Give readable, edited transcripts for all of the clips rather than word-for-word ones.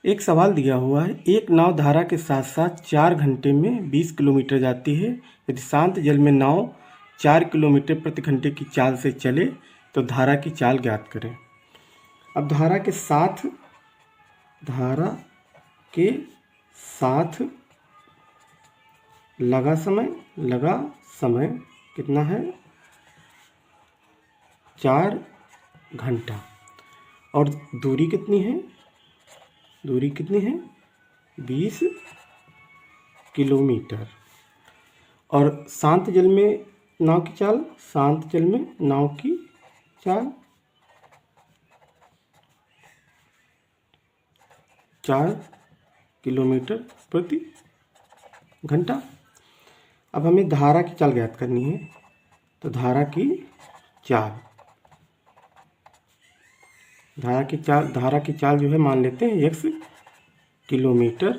एक सवाल दिया हुआ है, एक नाव धारा के साथ साथ 4 घंटे में 20 किलोमीटर जाती है। यदि शांत जल में नाव 4 किलोमीटर प्रति घंटे की चाल से चले तो धारा की चाल ज्ञात करें। अब धारा के साथ लगा समय कितना है? 4 घंटा। और दूरी कितनी है? 20 किलोमीटर। और शांत जल में नाव की चाल, 4 किलोमीटर प्रति घंटा। अब हमें धारा की चाल ज्ञात करनी है, तो धारा की चाल जो है मान लेते हैं x किलोमीटर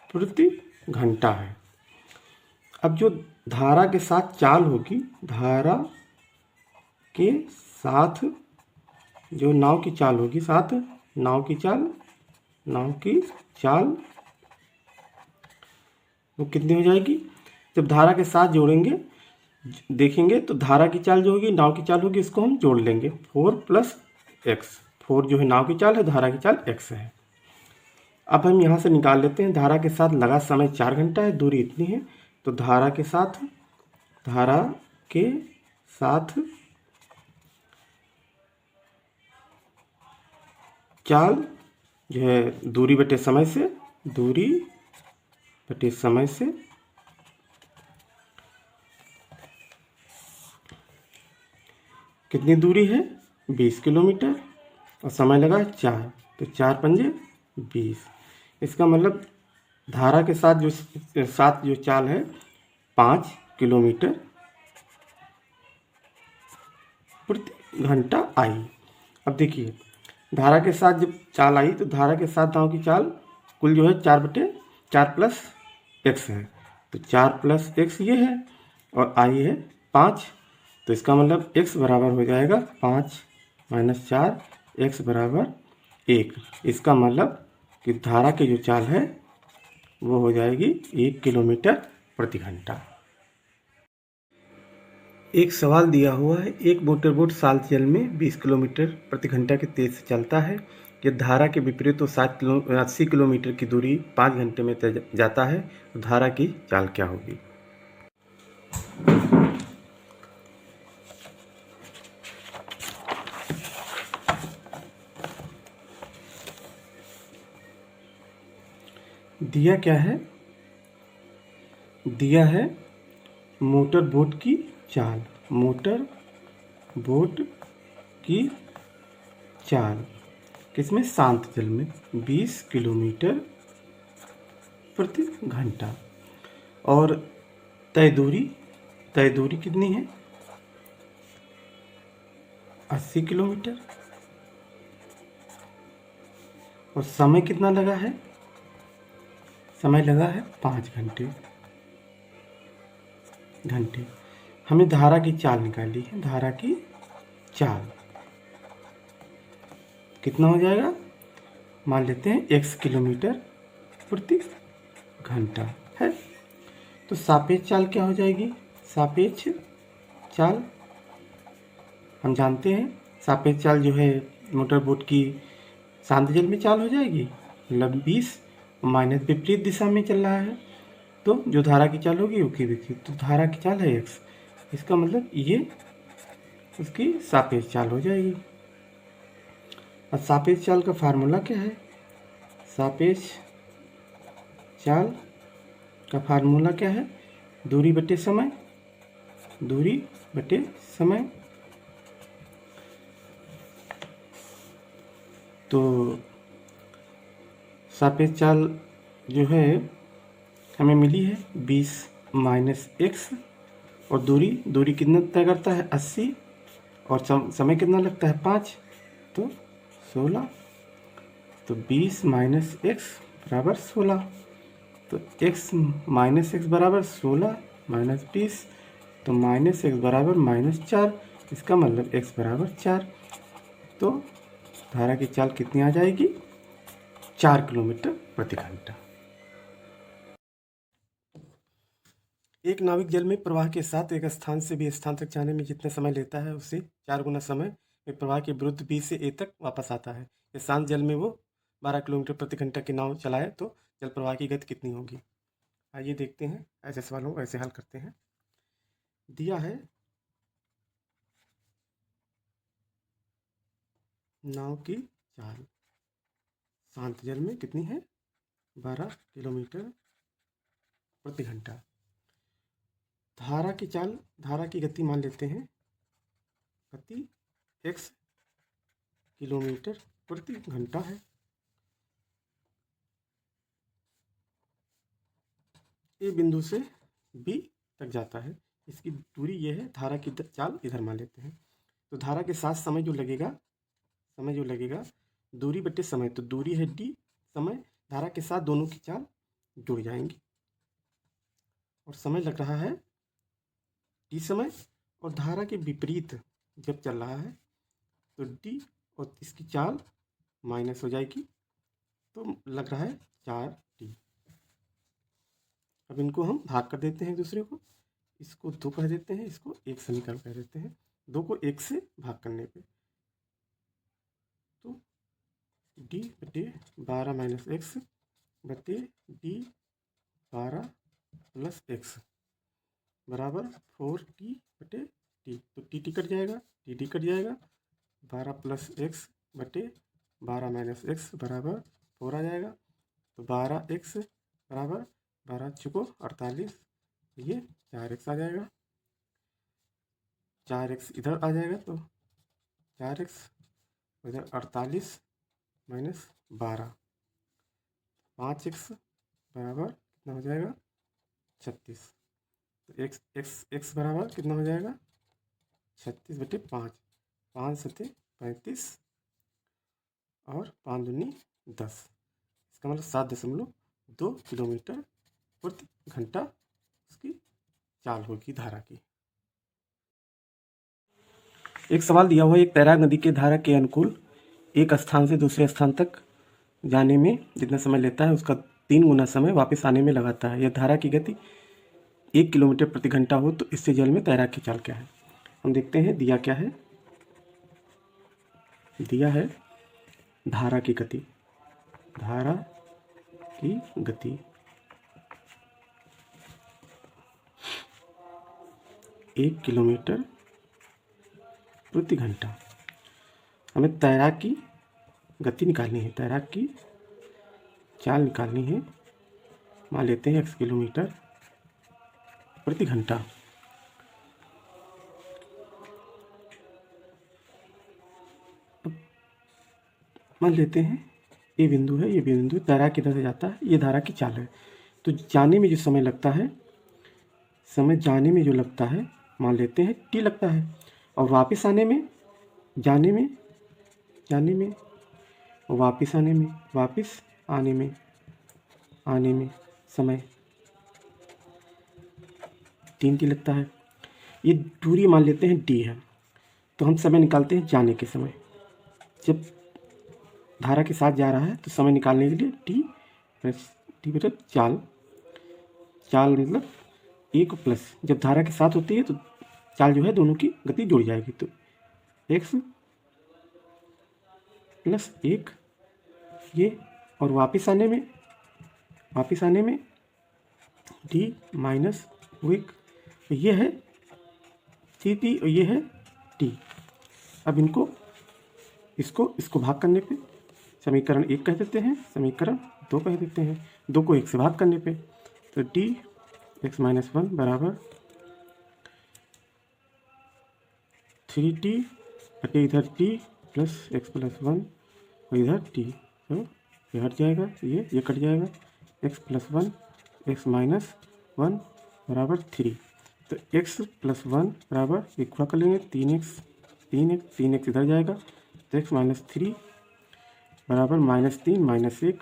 प्रति घंटा है। अब जो धारा के साथ चाल होगी, धारा के साथ जो नाव की चाल होगी, नाव की चाल वो कितनी हो जाएगी? जब धारा के साथ जोड़ेंगे, देखेंगे तो धारा की चाल जो होगी, नाव की चाल होगी, इसको हम जोड़ लेंगे। 4 + x। 4 जो है नाव की चाल है, धारा की चाल x है। अब हम यहाँ से निकाल लेते हैं, धारा के साथ लगा समय 4 घंटा है, दूरी इतनी है, तो धारा के साथ चाल जो है दूरी बटे समय से कितनी दूरी है? 20 किलोमीटर। और समय लगा 4, तो 4 पंजे 20। इसका मतलब धारा के साथ जो चाल है 5 किलोमीटर प्रति घंटा आई। अब देखिए, धारा के साथ जब चाल आई, तो धारा के साथ नाव की चाल कुल जो है 4 + x है, तो 4 + x ये है, और आई है 5। तो इसका मतलब x बराबर हो जाएगा 5 - 4, x बराबर 1। इसका मतलब कि धारा की जो चाल है वो हो जाएगी 1 किलोमीटर प्रति घंटा। एक सवाल दिया हुआ है, एक मोटर बोट शांत जल में 20 किलोमीटर प्रति घंटा की तेज से चलता है। यदि धारा के विपरीत तो 80 किलोमीटर की दूरी 5 घंटे में तय जाता है, तो धारा की चाल क्या होगी? दिया क्या है? दिया है मोटर बोट की चाल। किसमें? शांत जल में 20 किलोमीटर प्रति घंटा। और तय दूरी कितनी है? 80 किलोमीटर। और समय कितना लगा है? समय लगा है 5 घंटे। हमें धारा की चाल निकाली है। धारा की चाल कितना हो जाएगा? मान लेते हैं x किलोमीटर प्रति घंटा है। तो सापेक्ष चाल क्या हो जाएगी? सापेक्ष चाल हम जानते हैं, सापेक्ष चाल जो है मोटर बोट की शांत जल में चाल हो जाएगी, मतलब 20 माइनस विपरीत दिशा में चल रहा है, तो जो धारा की चाल होगी वो की देखिए, तो धारा की चाल है x। इसका मतलब ये उसकी सापेक्ष चाल हो जाएगी। अब सापेक्ष चाल का फार्मूला क्या है? सापेक्ष चाल का फार्मूला क्या है? दूरी बटे समय। तो सापेक्ष चाल जो है हमें मिली है 20 - x, और दूरी कितना तय करता है? 80, और समय कितना लगता है? 5, तो 16। तो 20 - x बराबर 16। तो x बराबर 16 - 20, तो -x बराबर -4। इसका मतलब x बराबर 4। तो धारा की चाल कितनी आ जाएगी? 4 किलोमीटर प्रति घंटा। एक नाविक जल में प्रवाह के साथ एक स्थान से बी स्थान तक जाने में जितना समय लेता है उससे 4 गुना समय में प्रवाह के विरुद्ध बी से ए तक वापस आता है। इस शांत जल में वो 12 किलोमीटर प्रति घंटा की नाव चलाए तो जल प्रवाह की गति कितनी होगी। आइए देखते हैं, ऐसे सवालों को ऐसे हल करते हैं। दिया है नाव की चाल शांत जल में कितनी है, 12 किलोमीटर प्रति घंटा। धारा की चाल, धारा की गति मान लेते हैं, गति x किलोमीटर प्रति घंटा है। ए बिंदु से बी तक जाता है, इसकी दूरी ये है, धारा की चाल इधर मान लेते हैं। तो धारा के साथ समय जो लगेगा दूरी बटे समय, तो दूरी है d, समय धारा के साथ दोनों की चाल जुड़ जाएंगी और समय लग रहा है t समय, और धारा के विपरीत जब चल रहा है तो d और इसकी चाल माइनस हो जाएगी, तो लग रहा है 4t। अब इनको हम भाग कर देते हैं दूसरे को, इसको 2 कह देते हैं, इसको एक समीकरण कह देते हैं। 2 को 1 से भाग करने पे तो d बटे 12 माइनस एक्स बटे d 12 प्लस एक्स बराबर 4t बटे t। तो टी कट जाएगा, टी कट जाएगा, 12 प्लस एक्स बटे 12 माइनस एक्स बराबर 4 आ जाएगा। तो 12x बराबर 12 चुको 48, ये 4x आ जाएगा। 4x इधर आ जाएगा तो 4x इधर 48 माइनस 12, 5x बराबर कितना हो जाएगा 36। तो x बराबर कितना हो जाएगा 36 बटे 5, 5 सते 35 और 5 दूनी 10, इसका मतलब 7.2 किलोमीटर प्रति घंटा उसकी चाल होगी धारा की। एक सवाल दिया हुआ, एक तैराक नदी के धारा के अनुकूल एक स्थान से दूसरे स्थान तक जाने में जितना समय लेता है उसका 3 गुना समय वापस आने में लगाता है। यह धारा की गति 1 किलोमीटर प्रति घंटा हो तो इससे जल में तैराक की चाल क्या है। हम देखते हैं दिया क्या है। दिया है धारा की गति, धारा की गति 1 किलोमीटर प्रति घंटा। हमें तैराक की गति निकालनी है, तैराक की चाल निकालनी है। मान लेते हैं x किलोमीटर प्रति घंटा। मान लेते हैं ये बिंदु है, ये बिंदु तैराक किधर से जाता है, ये धारा की चाल है। तो जाने में जो समय लगता है, समय जाने में जो लगता है मान लेते हैं t लगता है, और वापस आने में, जाने में और वापस आने में समय 3t लगता है। ये दूरी मान लेते हैं d है, तो हम समय निकालते हैं जाने के समय। जब धारा के साथ जा रहा है तो समय निकालने के लिए t बटा चाल मतलब 1 प्लस, जब धारा के साथ होती है तो चाल जो है दोनों की गति जुड़ जाएगी, तो x प्लस 1 ये, और वापस आने में d माइनस 1, ये है t और ये है t। अब इसको भाग करने पे समीकरण 1 कह देते हैं, समीकरण 2 कह देते हैं। 2 को 1 से भाग करने पे तो d x माइनस 1 बराबर 3t बटे इधर t प्लस x प्लस 1 और इधर t, तो ये हट जाएगा, ये कट जाएगा, x प्लस 1 x माइनस 1 बराबर 3। तो x प्लस 1 बराबर एक गुणा कर लेंगे 3x इधर जाएगा, तो x माइनस 3 बराबर -3 -1,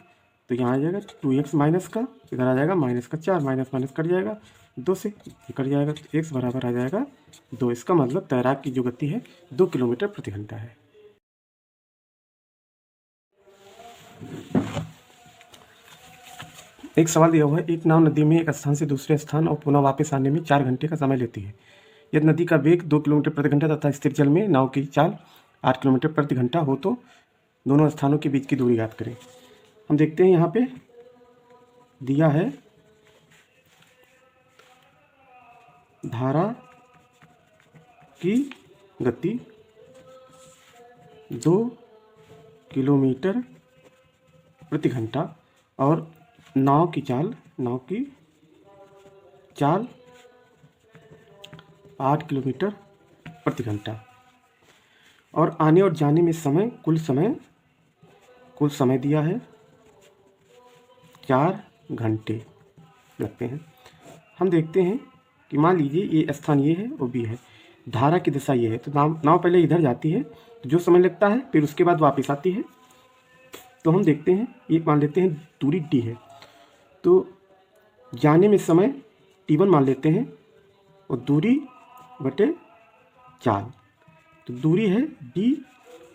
तो यहाँ आ जाएगा 2x माइनस का, इधर आ जाएगा माइनस का 4, माइनस कट जाएगा 2 से, कट जाएगा, तो x बराबर आ जाएगा 2। इसका मतलब तैराक की जो गति है 2 किलोमीटर प्रति घंटा है। एक सवाल दिया हुआ है, एक नाव नदी में एक स्थान से दूसरे स्थान और पुनः वापस आने में 4 घंटे का समय लेती है। यदि नदी का वेग 2 किलोमीटर प्रति घंटा तथा स्थिर जल में नाव की चाल 8 किलोमीटर प्रति घंटा हो तो दोनों स्थानों के बीच की दूरी ज्ञात करें। हम देखते हैं यहाँ पे दिया है धारा की गति 2 किलोमीटर प्रति घंटा और नाव की चाल 8 किलोमीटर प्रति घंटा और आने और जाने में कुल समय दिया है 4 घंटे लगते हैं। हम देखते हैं कि मान लीजिए ये स्थान ये है और बी है, धारा की दिशा ये है, तो नाव पहले इधर जाती है तो जो समय लगता है फिर उसके बाद वापस आती है। तो हम देखते हैं ये मान लेते हैं दूरी डी है, तो जाने में समय t1 मान लेते हैं और दूरी बटे चाल, तो दूरी है d,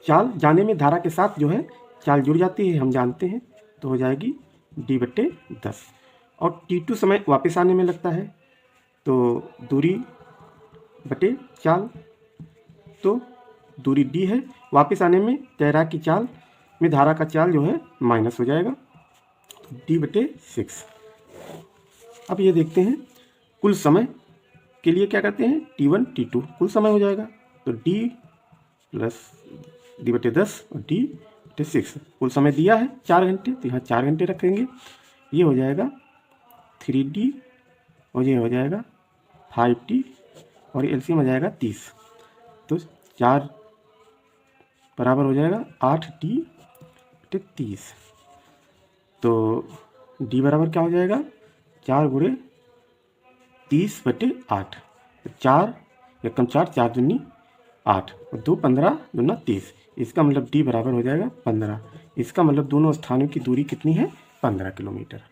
चाल जाने में धारा के साथ जो है चाल जुड़ जाती है हम जानते हैं, तो हो जाएगी d बटे 10 और t2 समय वापस आने में लगता है, तो दूरी बटे चाल, तो दूरी d है, वापस आने में तैराक की चाल में धारा का चाल जो है माइनस हो जाएगा, तो d बटे 6। अब ये देखते हैं कुल समय के लिए क्या करते हैं t1 t2 कुल समय हो जाएगा, तो d प्लस d बटे 10 और d बटे 6 कुल समय दिया है 4 घंटे, तो यहाँ 4 घंटे रखेंगे, ये हो जाएगा 3d और ये हो जाएगा 5t और एलसीएम हो जाएगा 30, तो 4 बराबर हो जाएगा 8d बटे 30, तो d बराबर क्या हो जाएगा 4 गुणे 30 बटे 8, 4 एकम 4 4 दूनी 8 और 2 15 दूना 30, इसका मतलब d बराबर हो जाएगा 15। इसका मतलब दोनों स्थानों की दूरी कितनी है 15 किलोमीटर।